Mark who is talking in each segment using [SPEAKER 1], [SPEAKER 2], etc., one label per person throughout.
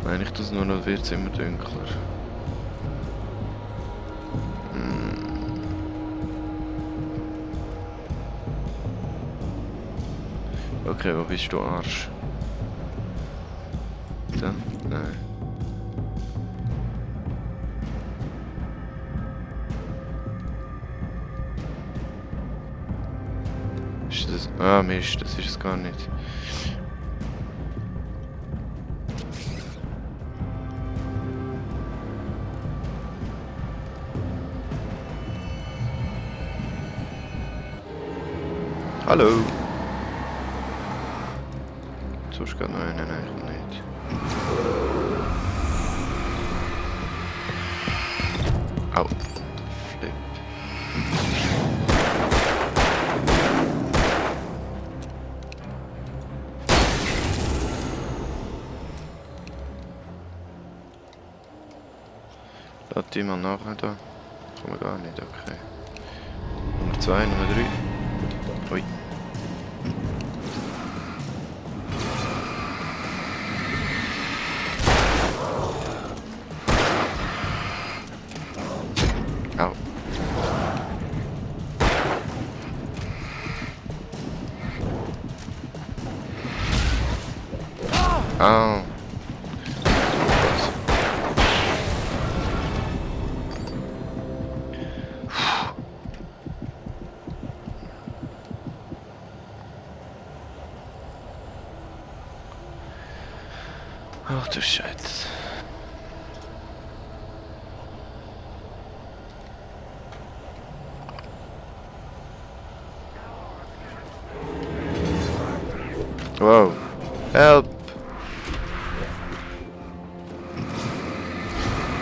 [SPEAKER 1] Wenn ich das nur noch, wird es immer dunkler. Okay, wo bist du, Arsch? Da? Nein. Ist das... Ah, Mist, das ist es gar nicht. Hallo! Sonst geht noch einen, nein, ich nicht. Au! Flip. Lass die mal nachher da. Kann man gar nicht, okay. Nummer 2, Nummer 3. Ui. Au. Au. Ach du Scheiße. Wow. Help!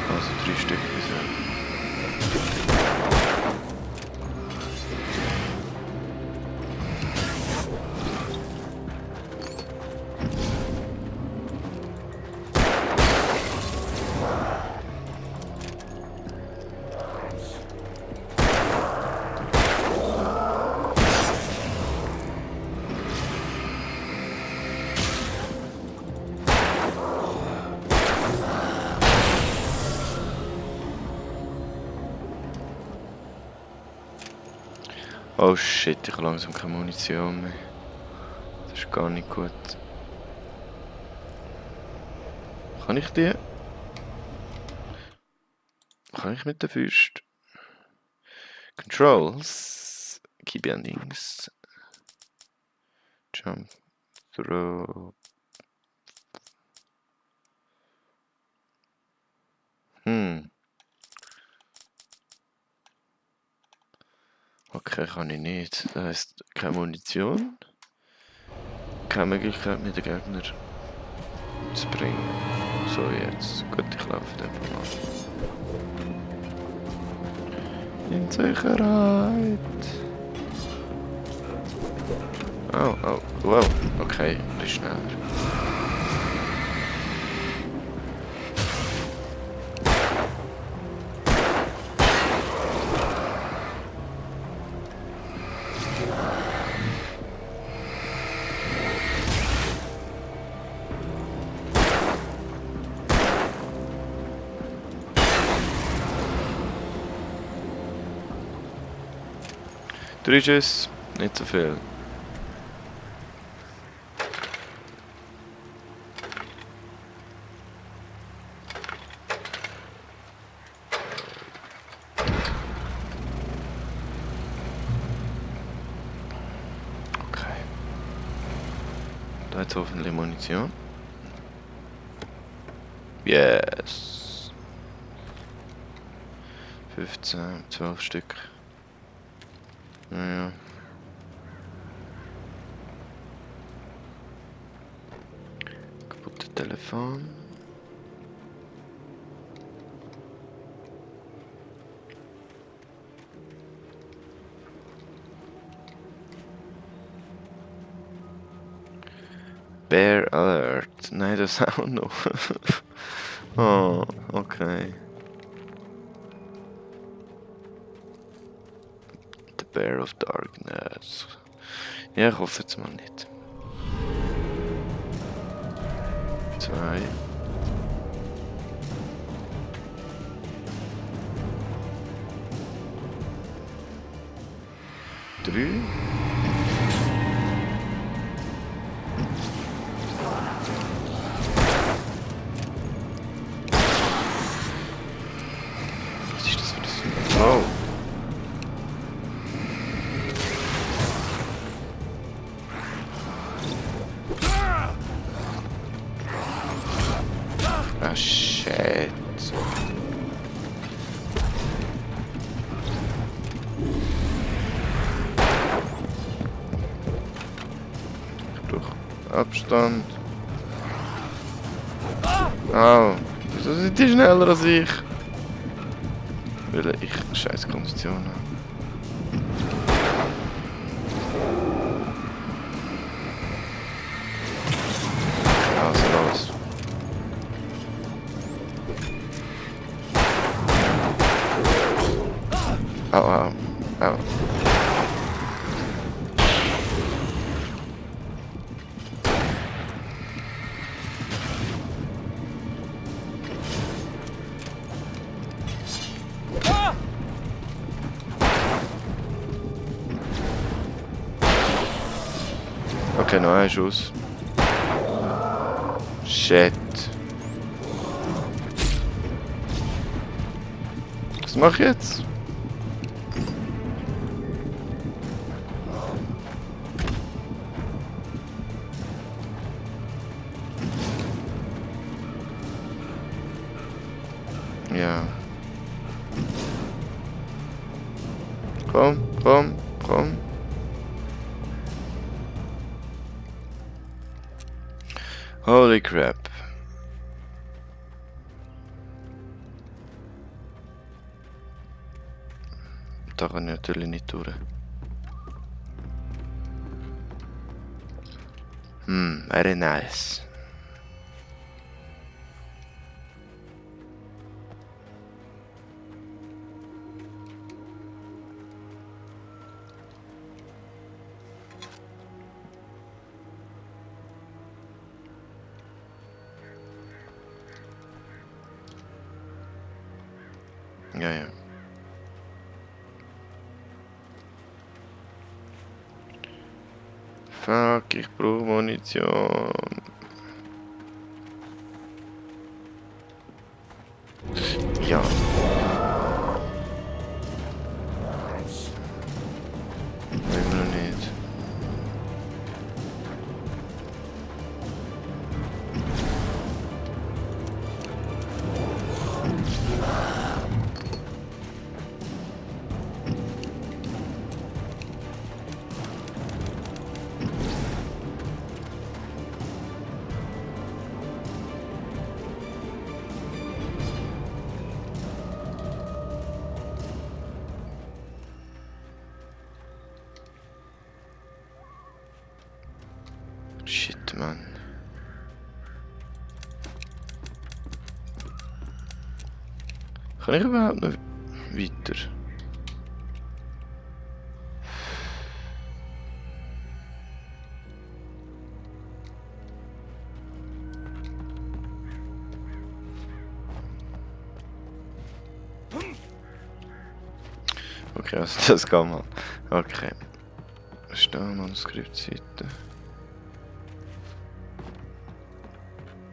[SPEAKER 1] Also 3 Stück bisher. Oh shit, ich habe langsam keine Munition mehr. Das ist gar nicht gut. Kann ich die? Kann ich mit der Faust? Controls. Key bendings. Jump. Throw. Okay, kann ich nicht. Das heisst, keine Munition. Keine Möglichkeit, mit den Gegner zu bringen. So, jetzt. Gut, ich laufe einfach mal. In Sicherheit. Oh, oh, wow. Okay, ein bisschen schneller. Drei Schuss, nicht so viel. Okay. Da hat es hoffentlich Munition. Yes. 15, 12 Stück. Naja. Kaputte Telefon. Bear Alert. Nein, das auch noch. Oh, okay. The Bear of Darkness. Ja, ich hoffe jetzt mal nicht. 2. 3. Was ist das für das? Oh! Ah, shit. Ich brauche Abstand. Oh, wieso sind die schneller als ich? Weil ich scheiß Kondition habe. Also los. Au, au, au. Okay, noch ein Schuss. Shit. Was mach ich jetzt? Ja. Komm, komm, komm. Holy crap. Da kann ich natürlich nicht durch. Very nice. Ja, ja. Fuck, ich brauche Munition. Ja. Immer noch nicht. Shit, Mann. Kann ich überhaupt noch weiter? Okay, also das kann man. Okay. Stehen, Manuskriptseite.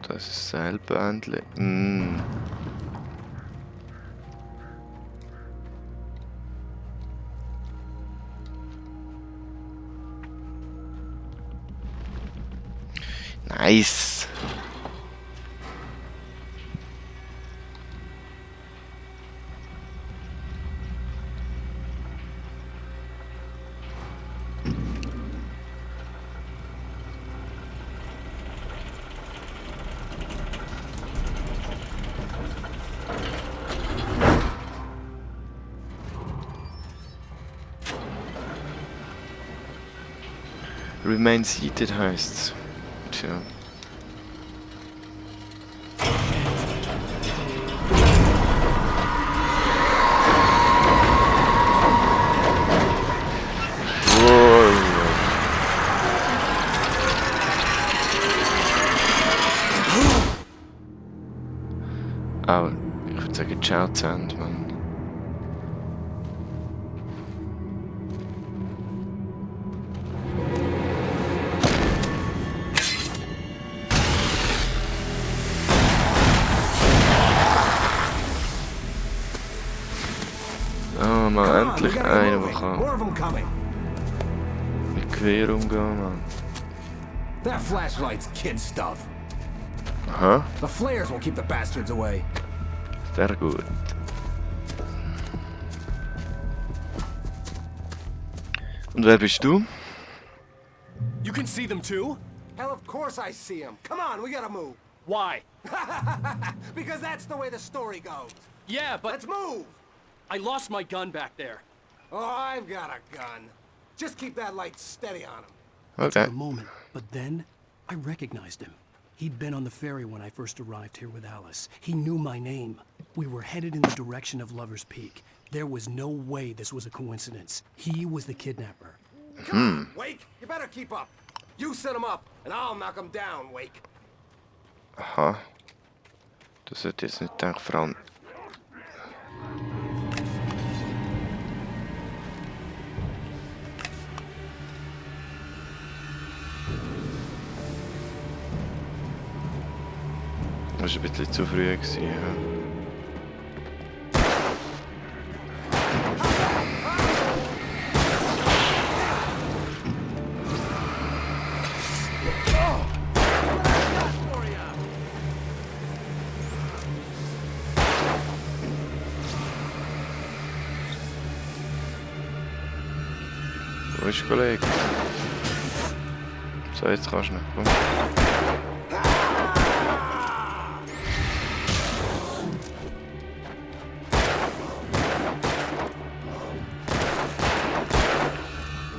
[SPEAKER 1] Das ist Seilbändchen. Nice. Remain seated heißt's. Tja. Oh, ich würde sagen, ciao zusammen, Mann. endlich einer, der kann mit Gewehr umgehen, Mann.
[SPEAKER 2] That flashlight's kid stuff.
[SPEAKER 1] Aha,
[SPEAKER 2] The flares will keep the bastards away.
[SPEAKER 1] sehr gut. Und wer bist du?
[SPEAKER 3] You can see them too?
[SPEAKER 2] Hell, of course I see him. Come on, we gotta move.
[SPEAKER 3] Why?
[SPEAKER 2] Because that's the way the story goes.
[SPEAKER 3] Yeah, but
[SPEAKER 2] Let's move!
[SPEAKER 3] I lost my gun back there.
[SPEAKER 2] Oh, I've got a gun. Just keep that light steady on him.
[SPEAKER 1] Okay.
[SPEAKER 4] For a moment, but then I recognized him. He'd been on the ferry when I first arrived here with Alice. He knew my name. We were headed in the direction of Lover's Peak. There was no way this was a coincidence. He was the kidnapper.
[SPEAKER 2] Come on, Wake. You better keep up. You set him up, and I'll knock him down, Wake.
[SPEAKER 1] Aha. Das sollte jetzt nicht gedacht, Fran. Das war ein bisschen zu früh. Ja. Wo ist der Kollege? So, jetzt kannst du nicht. Komm.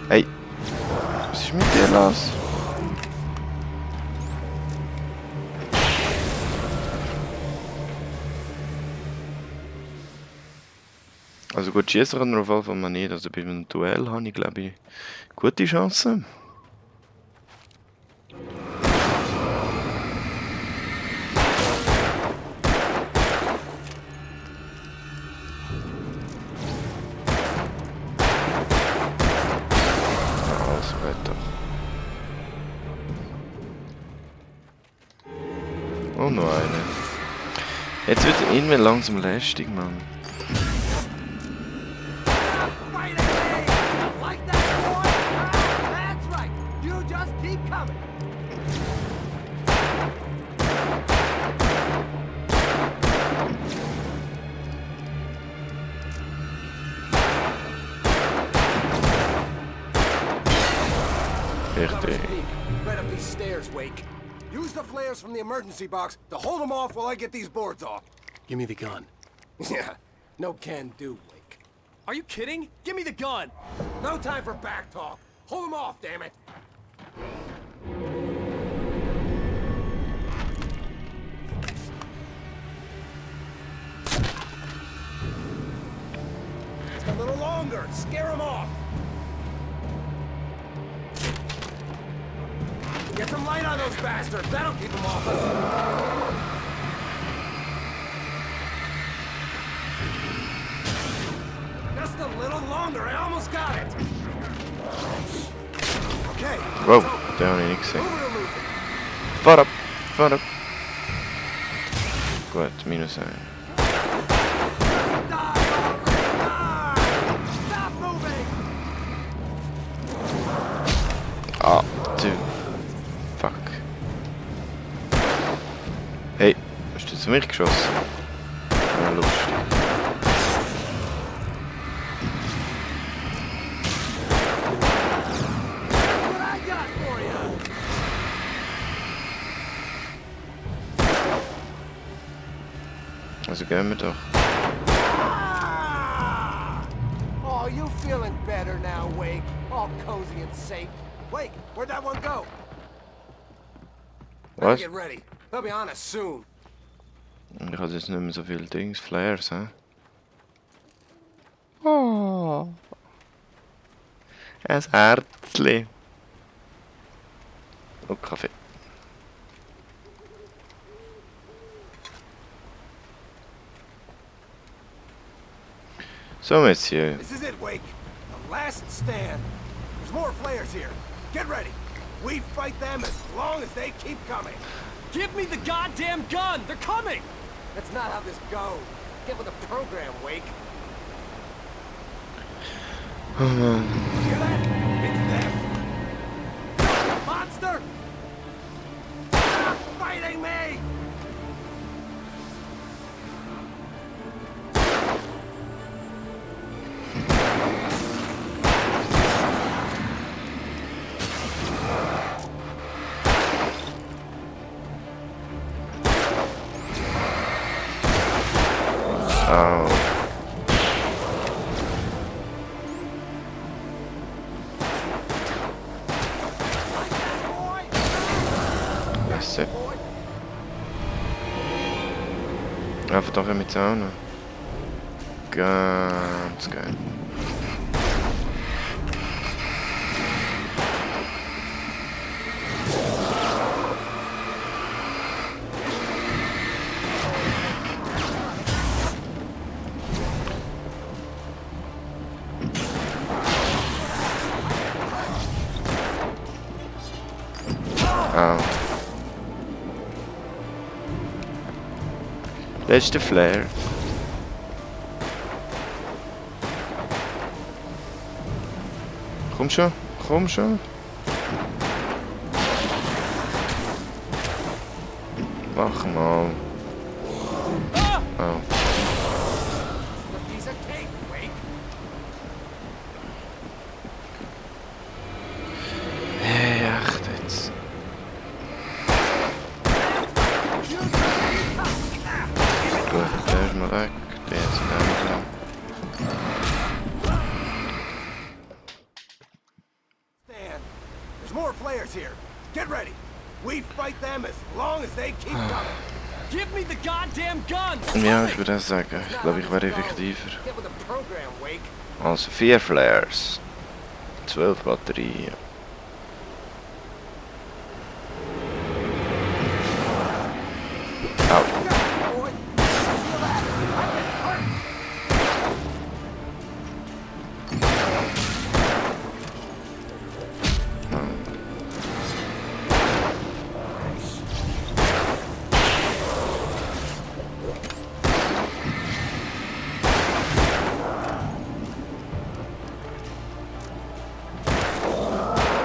[SPEAKER 1] Hey, was ist mit dir los? Also gut, schießen kann er auf jeden Fall mal nicht. Also bei einem Duell habe ich, glaube ich, gute Chancen. Also geht doch. Oh, noch eine. Jetzt wird er irgendwann langsam lästig, Mann.
[SPEAKER 2] Right ahead! Like that, boy? That's right. You just keep coming.
[SPEAKER 1] Richtig.
[SPEAKER 2] Right up these stairs, Wake. Use the flares from the emergency box to hold them off while I get these boards off.
[SPEAKER 4] Give me the gun.
[SPEAKER 2] Yeah, no can do, Wake.
[SPEAKER 3] Are you kidding? Give me the gun!
[SPEAKER 2] No time for back talk. Hold them off, damn it. Just a little longer. Scare them off. Get some light on those bastards. That'll keep them off us. Just a little longer. I almost got it. Okay.
[SPEAKER 1] Wow, det har ni inte sett.
[SPEAKER 2] Move it or lose it.
[SPEAKER 1] Far upp, far upp. Gut, minus en.
[SPEAKER 2] Die already, die! Stop moving!
[SPEAKER 1] Ah, du. Fuck. Hey, hast du jetzt auf mich geschossen? Ja, lustig.
[SPEAKER 2] What I got for you?
[SPEAKER 1] Also gehen wir doch.
[SPEAKER 2] Ah! Oh, you feeling better now, Wake? All cozy and safe. Wake, where'd that one go? Better
[SPEAKER 1] Was?
[SPEAKER 2] get ready. They'll be on us soon.
[SPEAKER 1] Ich habe jetzt nicht mehr so viele Dings, Flares, hä? Oh. Ein Herzli. Oh, Kaffee. So, Monsieur.
[SPEAKER 2] This is it, Wake. The last stand. There's more flares here. Get ready. We fight them as long as they keep coming.
[SPEAKER 3] Give me the goddamn gun! They're coming!
[SPEAKER 2] That's not how this goes. Get with the program, Wake.
[SPEAKER 1] Oh man.
[SPEAKER 2] Hear that? It's them. Monster! Stop fighting me!
[SPEAKER 1] Oh. That's it. Einfach doch mit Zahlen. Ganz geil. Oh. Letzte Flare. Komm schon, komm schon. Mach mal. Oh.
[SPEAKER 2] A piece of cake, Wake.
[SPEAKER 1] Hey, echt jetzt. Gut, der ist mal weg. Der jetzt in der Mitte.
[SPEAKER 2] Stand. There's more flares here. Get ready. We fight them as long as they keep coming.
[SPEAKER 3] Give me the goddamn gun!
[SPEAKER 1] Ja, ich würde auch sagen, ich glaube, ich wäre effektiver.
[SPEAKER 2] Get with the program, Wake.
[SPEAKER 1] Also 4 Flares. 12 Batterien. Au.
[SPEAKER 2] Boy, feel that? I've been hurt.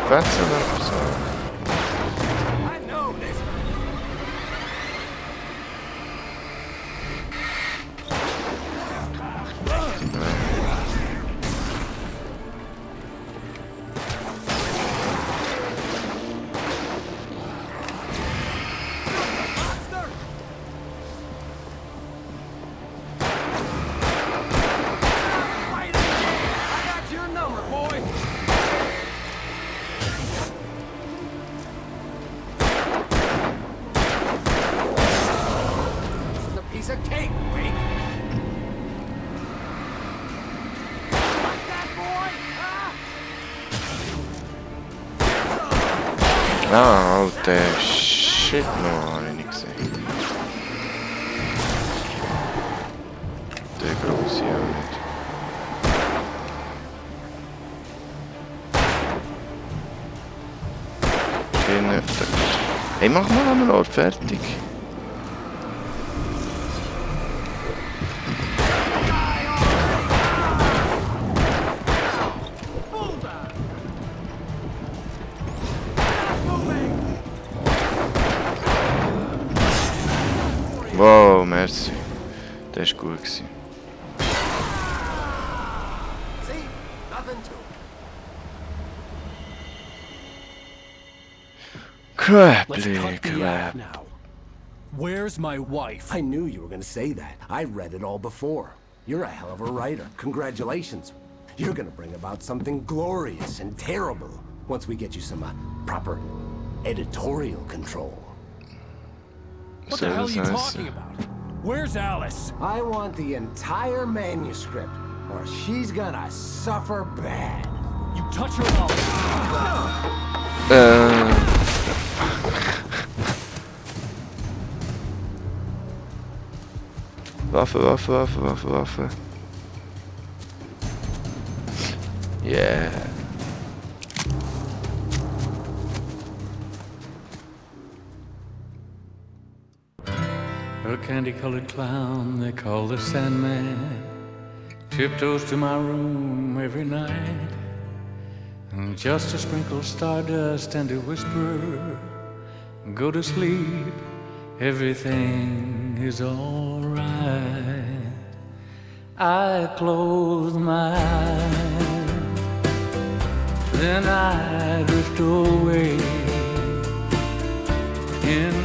[SPEAKER 1] Fetzen oder so?
[SPEAKER 2] I know this. Monster! Fight it! I got your number, boy. This is a piece of cake, Wake. Like that, boy? Ah!
[SPEAKER 1] Ah, alter Shit, noch habe ich nicht gesehen. Der große auch nicht. Schöne. Hey, mach mal einmal Ort fertig. Wow, merci. Das war gut.
[SPEAKER 2] See? Nothing to it.
[SPEAKER 4] Let's
[SPEAKER 1] Craply,
[SPEAKER 4] cut the
[SPEAKER 1] crap.
[SPEAKER 4] act now. Where's my wife?
[SPEAKER 5] I knew you were gonna say that. I read it all before. You're a hell of a writer. Congratulations. You're gonna bring about something glorious and terrible once we get you some proper editorial control.
[SPEAKER 4] What the hell are you talking about? Where's Alice?
[SPEAKER 5] I want the entire manuscript, or she's gonna suffer bad.
[SPEAKER 4] You touch her
[SPEAKER 1] Waffe, Waffe, Waffe, Waffe, Waffe. Yeah.
[SPEAKER 6] A candy-colored clown they call the Sandman. Tiptoes to my room every night, just to sprinkle stardust and to whisper, go to sleep, everything is all right. I close my eyes, then I drift away in